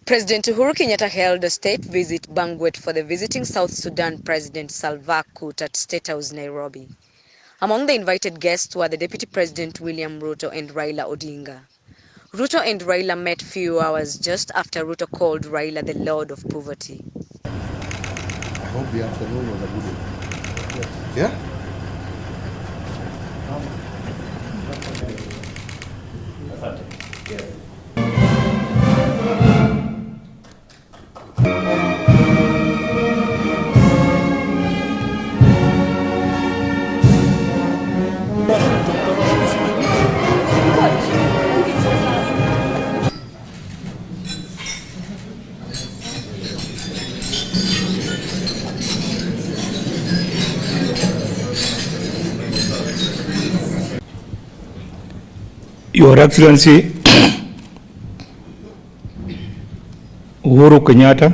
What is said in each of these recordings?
President Uhuru Kenyatta held a state visit banquet for the visiting South Sudan President Salva Kiir at State House, Nairobi. Among the invited guests were the Deputy President William Ruto and Raila Odinga. Ruto and Raila met few hours just after Ruto called Raila the Lord of Poverty. I hope the afternoon was a good one. Yeah? Your Excellency, Uhuru Kenyatta,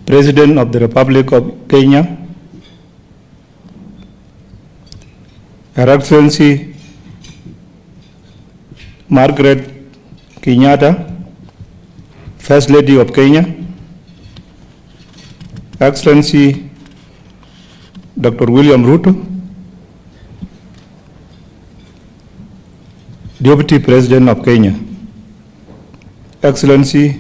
President of the Republic of Kenya, Her Excellency Margaret Kenyatta, First Lady of Kenya, Excellency Dr. William Ruto, Deputy President of Kenya, Excellency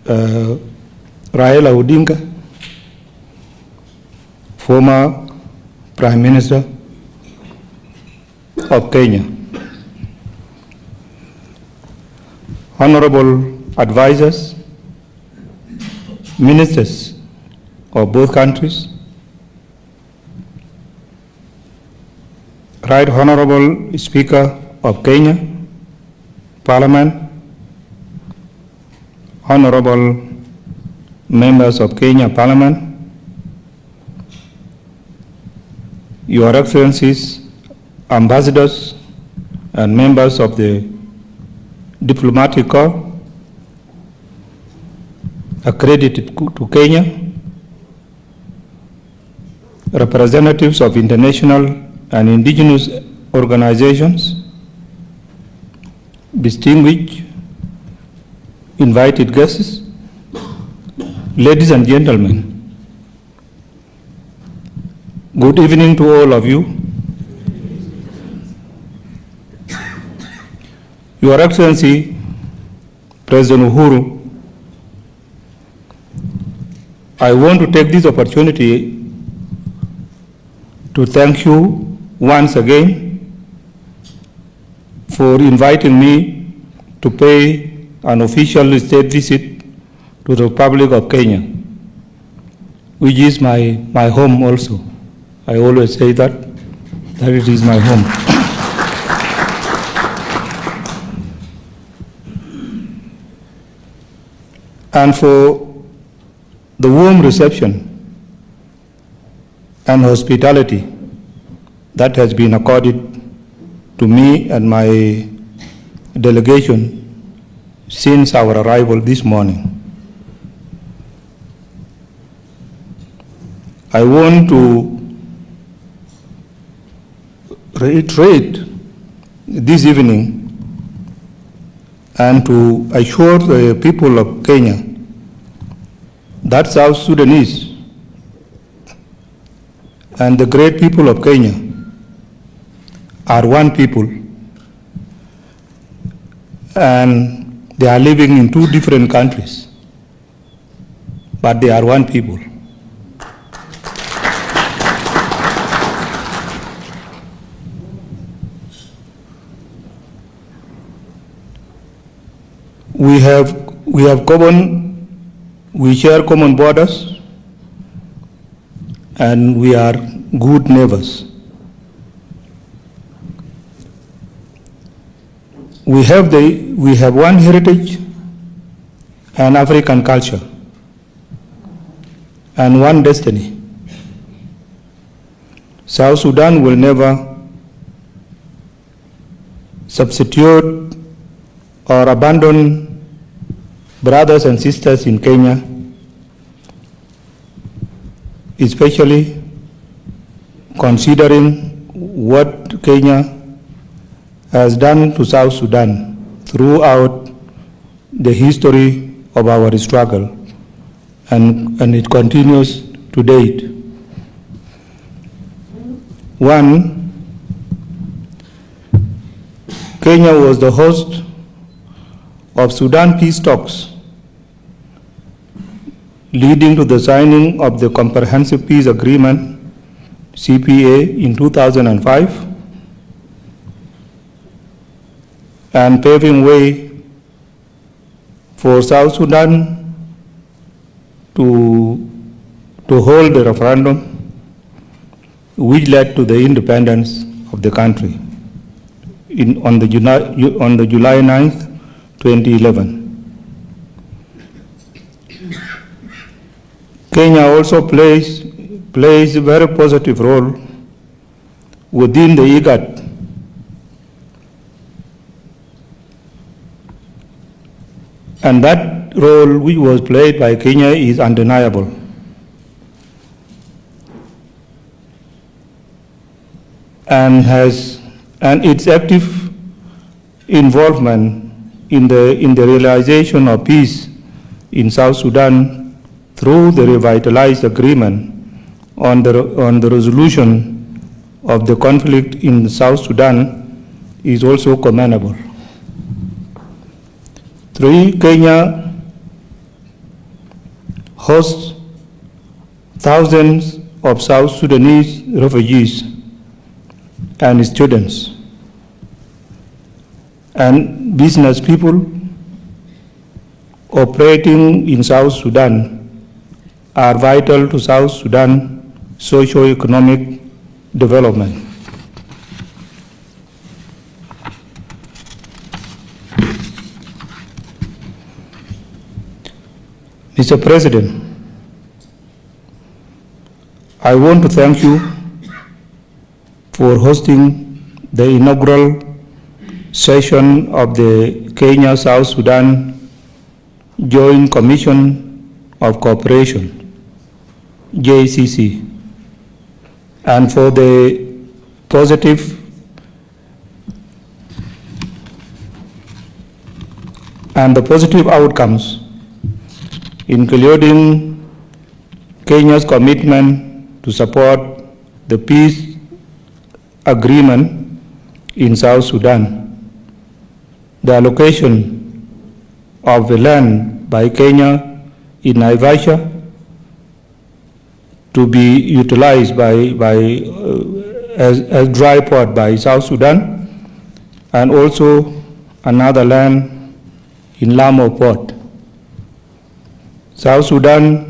Raila Odinga, former Prime Minister of Kenya, honorable advisors, ministers of both countries, Right Honorable Speaker of Kenya Parliament, honorable members of Kenya Parliament, Your Excellencies, ambassadors and members of the diplomatic corps accredited to Kenya, representatives of international and indigenous organizations, distinguished invited guests, ladies and gentlemen, good evening to all of you. Your Excellency, President Uhuru, I want to take this opportunity to thank you once again for inviting me to pay an official state visit to the Republic of Kenya, which is my home also. I always say that it is my home. And for the warm reception and hospitality that has been accorded to me and my delegation since our arrival this morning. I want to reiterate this evening and to assure the people of Kenya that South Sudanese and the great people of Kenya are one people, and they are living in two different countries, but they are one people. We share common borders, and we are good neighbors. We have one heritage and African culture and one destiny. South Sudan will never substitute or abandon brothers and sisters in Kenya, especially considering what Kenya has done to South Sudan throughout the history of our struggle, and it continues to date. One, Kenya was the host of Sudan peace talks, leading to the signing of the Comprehensive Peace Agreement, CPA, in 2005, and paving way for South Sudan to hold a referendum which led to the independence of the country on the July 9th, 2011. Kenya also plays a very positive role within the IGAD, and that role which was played by Kenya is undeniable. And its active involvement in the realization of peace in South Sudan through the revitalized agreement on the resolution of the conflict in South Sudan is also commendable. 3, Kenya hosts thousands of South Sudanese refugees and students and business people operating in South Sudan are vital to South Sudan socio-economic development. Mr. President, I want to thank you for hosting the inaugural session of the Kenya-South Sudan Joint Commission of Cooperation, JCC, and for the positive outcomes, including Kenya's commitment to support the peace agreement in South Sudan, the allocation of the land by Kenya in Naivasha to be utilized as dry port by South Sudan, and also another land in Lamu port. South Sudan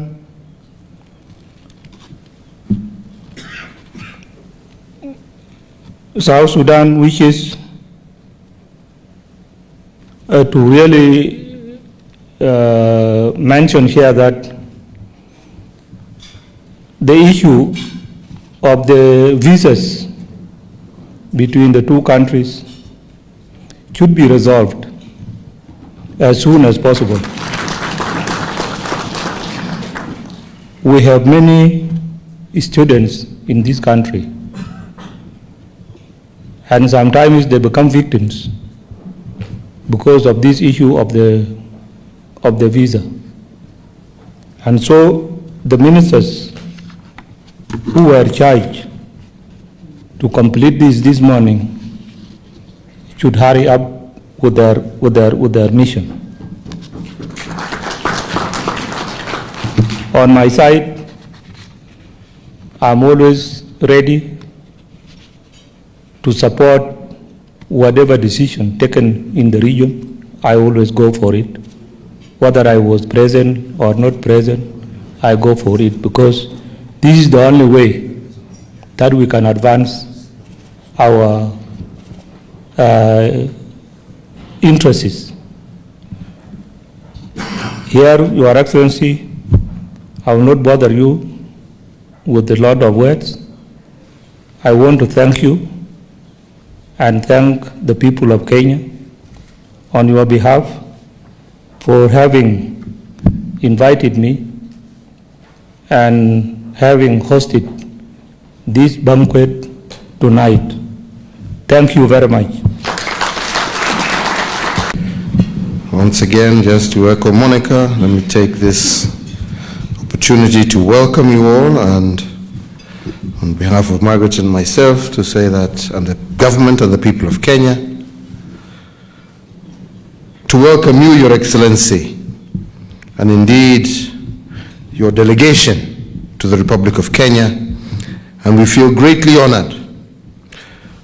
wishes to really mention here that the issue of the visas between the two countries should be resolved as soon as possible. We have many students in this country, and sometimes they become victims because of this issue of the visa. And so the ministers who were charged to complete this morning should hurry up with their mission. On my side, I'm always ready to support whatever decision taken in the region. I always go for it. Whether I was present or not present, I go for it, because this is the only way that we can advance our interests. Here, Your Excellency, I will not bother you with a lot of words. I want to thank you and thank the people of Kenya on your behalf for having invited me and having hosted this banquet tonight. Thank you very much. Once again, just to echo Monica, let me take this opportunity to welcome you all, and on behalf of Margaret and myself, to say that, and the government and the people of Kenya, to welcome you, Your Excellency, and indeed your delegation to the Republic of Kenya, and we feel greatly honored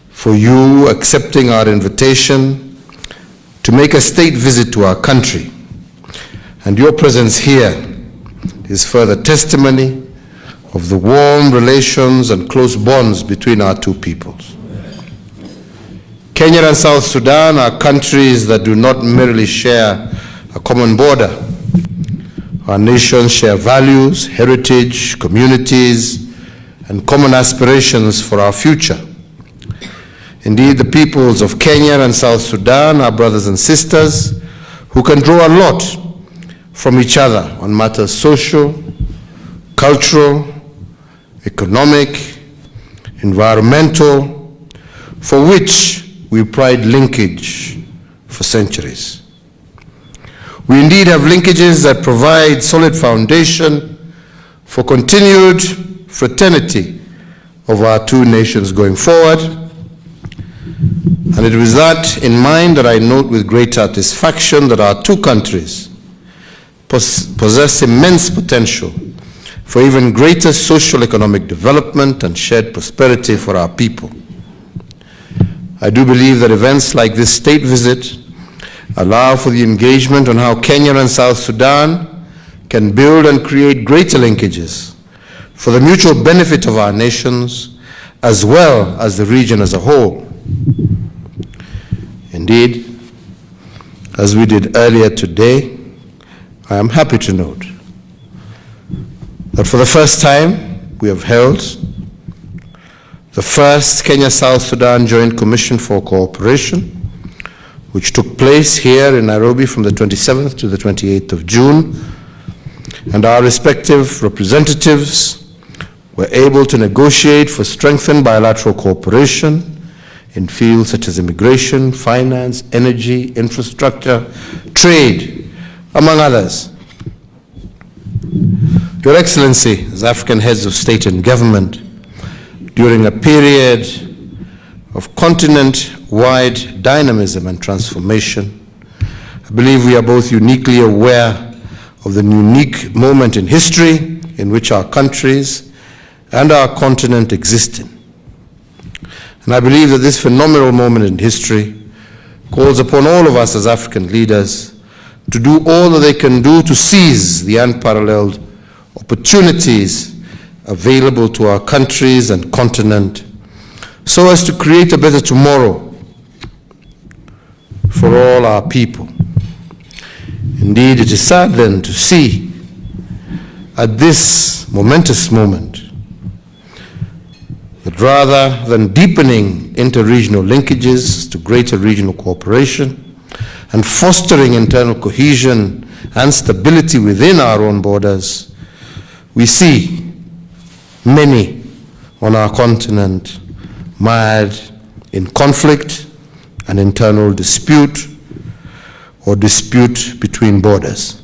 for you accepting our invitation to make a state visit to our country. And your presence here is further testimony of the warm relations and close bonds between our two peoples. Kenya and South Sudan are countries that do not merely share a common border. Our nations share values, heritage, communities, and common aspirations for our future. Indeed, the peoples of Kenya and South Sudan are brothers and sisters who can draw a lot from each other on matters social, cultural, economic, environmental, for which we pride linkage for centuries. We indeed have linkages that provide solid foundation for continued fraternity of our two nations going forward. And it is that in mind that I note with great satisfaction that our two countries possess immense potential for even greater social economic development and shared prosperity for our people. I do believe that events like this state visit allow for the engagement on how Kenya and South Sudan can build and create greater linkages for the mutual benefit of our nations as well as the region as a whole. Indeed, as we did earlier today, I am happy to note that for the first time we have held the first Kenya-South Sudan Joint Commission for Cooperation, which took place here in Nairobi from the 27th to the 28th of June, and our respective representatives were able to negotiate for strengthened bilateral cooperation in fields such as immigration, finance, energy, infrastructure, trade, among others. Your Excellency, as African heads of state and government, during a period of continent-wide dynamism and transformation, I believe we are both uniquely aware of the unique moment in history in which our countries and our continent exist in. And I believe that this phenomenal moment in history calls upon all of us as African leaders to do all that they can do to seize the unparalleled opportunities available to our countries and continent so as to create a better tomorrow for all our people. Indeed, it is sad then to see at this momentous moment that rather than deepening inter-regional linkages to greater regional cooperation and fostering internal cohesion and stability within our own borders, we see many on our continent mired in conflict and internal dispute or dispute between borders.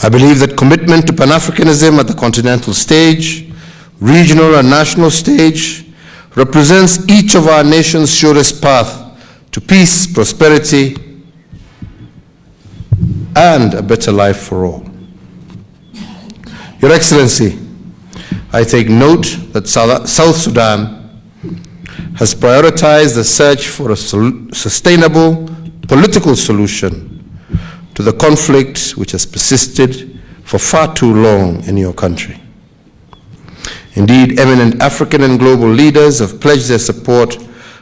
I believe that commitment to Pan-Africanism at the continental stage, regional and national stage, represents each of our nation's surest path to peace, prosperity, and a better life for all. Your Excellency, I take note that South Sudan has prioritized the search for a sustainable political solution to the conflict which has persisted for far too long in your country. Indeed, eminent African and global leaders have pledged their support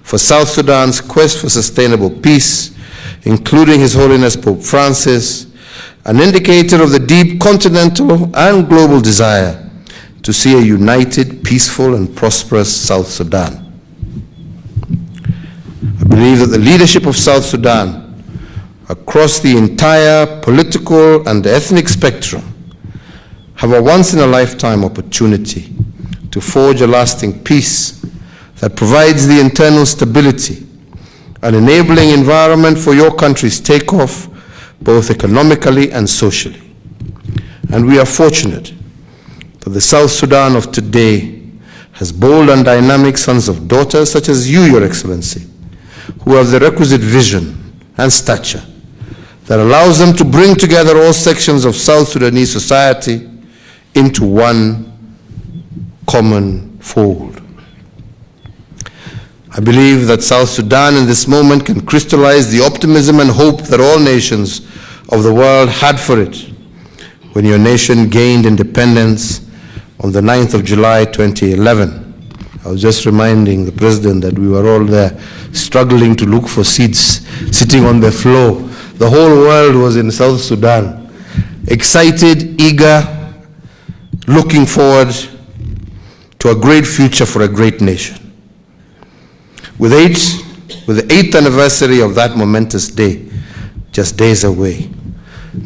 for South Sudan's quest for sustainable peace, including His Holiness Pope Francis, an indicator of the deep continental and global desire to see a united, peaceful, and prosperous South Sudan. I believe that the leadership of South Sudan across the entire political and ethnic spectrum have a once-in-a-lifetime opportunity to forge a lasting peace that provides the internal stability and enabling environment for your country's takeoff both economically and socially. And we are fortunate that the South Sudan of today has bold and dynamic sons of daughters such as you, Your Excellency, who have the requisite vision and stature that allows them to bring together all sections of South Sudanese society into one common fold. I believe that South Sudan in this moment can crystallize the optimism and hope that all nations of the world had for it when your nation gained independence on the 9th of July 2011. I was just reminding the President that we were all there struggling to look for seats, sitting on the floor. The whole world was in South Sudan, excited, eager, looking forward to a great future for a great nation. With the 8th anniversary of that momentous day just days away,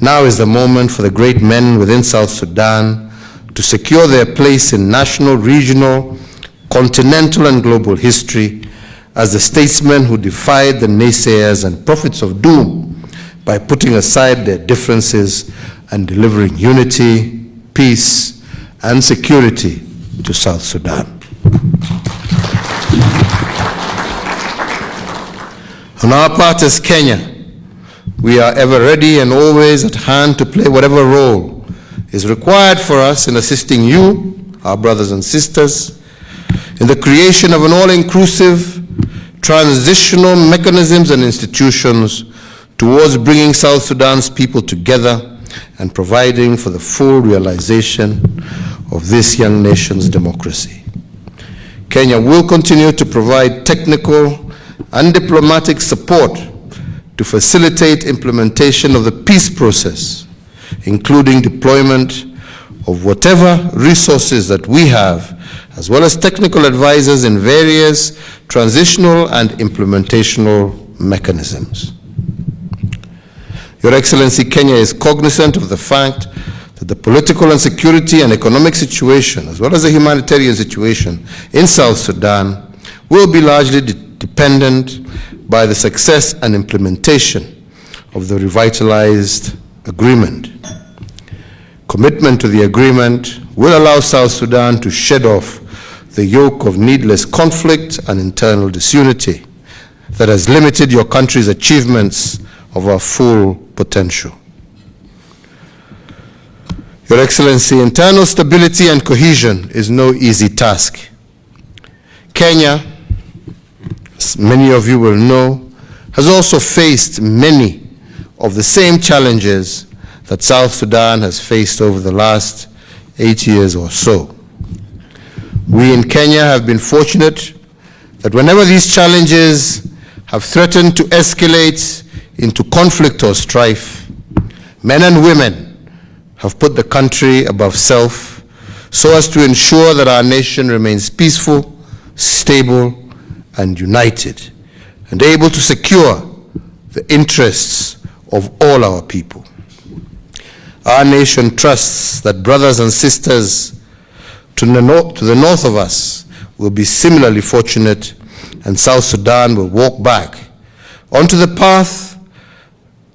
now is the moment for the great men within South Sudan to secure their place in national, regional, continental, and global history as the statesmen who defied the naysayers and prophets of doom by putting aside their differences and delivering unity, peace, and security to South Sudan. On our part as Kenya, we are ever ready and always at hand to play whatever role is required for us in assisting you, our brothers and sisters, in the creation of an all-inclusive, transitional mechanisms and institutions towards bringing South Sudan's people together and providing for the full realization of this young nation's democracy. Kenya will continue to provide technical and diplomatic support to facilitate implementation of the peace process, including deployment of whatever resources that we have, as well as technical advisors in various transitional and implementational mechanisms. Your Excellency, Kenya is cognizant of the fact that the political and security and economic situation, as well as the humanitarian situation in South Sudan, will be largely dependent by the success and implementation of the revitalized agreement. Commitment to the agreement will allow South Sudan to shed off the yoke of needless conflict and internal disunity that has limited your country's achievements of our full potential. Your Excellency, internal stability and cohesion is no easy task. Kenya, as many of you will know, has also faced many of the same challenges that South Sudan has faced over the last 8 years or so. We in Kenya have been fortunate that whenever these challenges have threatened to escalate into conflict or strife, men and women have put the country above self so as to ensure that our nation remains peaceful, stable, and united, and able to secure the interests of all our people. Our nation trusts that brothers and sisters to the north of us will be similarly fortunate, and South Sudan will walk back onto the path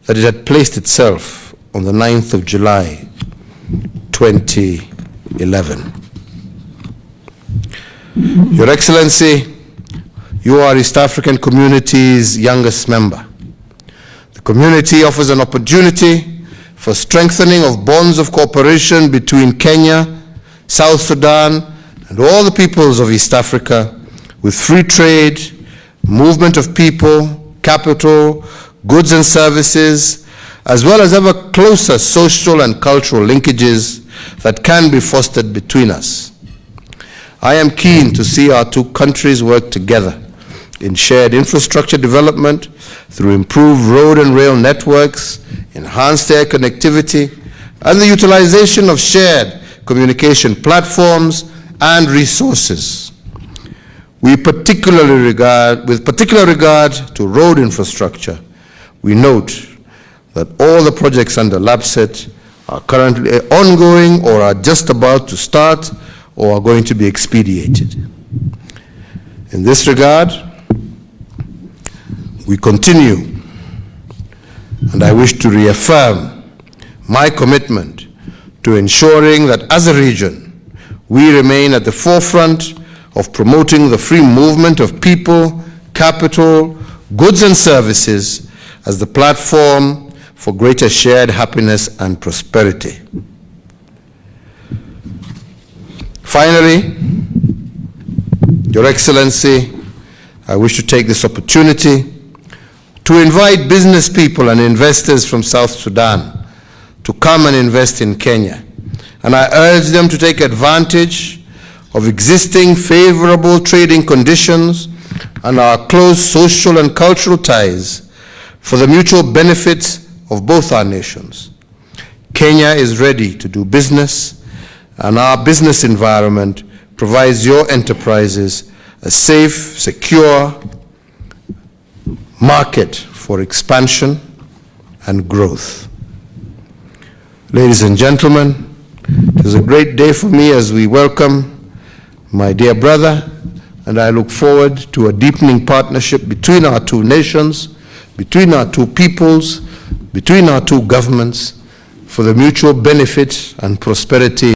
that it had placed itself on the 9th of July 2011. Your Excellency, you are East African Community's youngest member. The community offers an opportunity for strengthening of bonds of cooperation between Kenya, South Sudan, and all the peoples of East Africa, with free trade, movement of people, capital, goods and services, as well as ever closer social and cultural linkages that can be fostered between us. I am keen to see our two countries work together in shared infrastructure development through improved road and rail networks, enhanced air connectivity, and the utilization of shared communication platforms and resources. With particular regard to road infrastructure, we note that all the projects under LAPSET are currently ongoing or are just about to start or are going to be expedited. In this regard, we continue And I wish to reaffirm my commitment to ensuring that as a region, we remain at the forefront of promoting the free movement of people, capital, goods and services as the platform for greater shared happiness and prosperity. Finally, Your Excellency, I wish to take this opportunity to invite business people and investors from South Sudan to come and invest in Kenya. And I urge them to take advantage of existing favorable trading conditions and our close social and cultural ties for the mutual benefit of both our nations. Kenya is ready to do business, and our business environment provides your enterprises a safe, secure market for expansion and growth. Ladies and gentlemen, it is a great day for me as we welcome my dear brother, and I look forward to a deepening partnership between our two nations, between our two peoples, between our two governments, for the mutual benefit and prosperity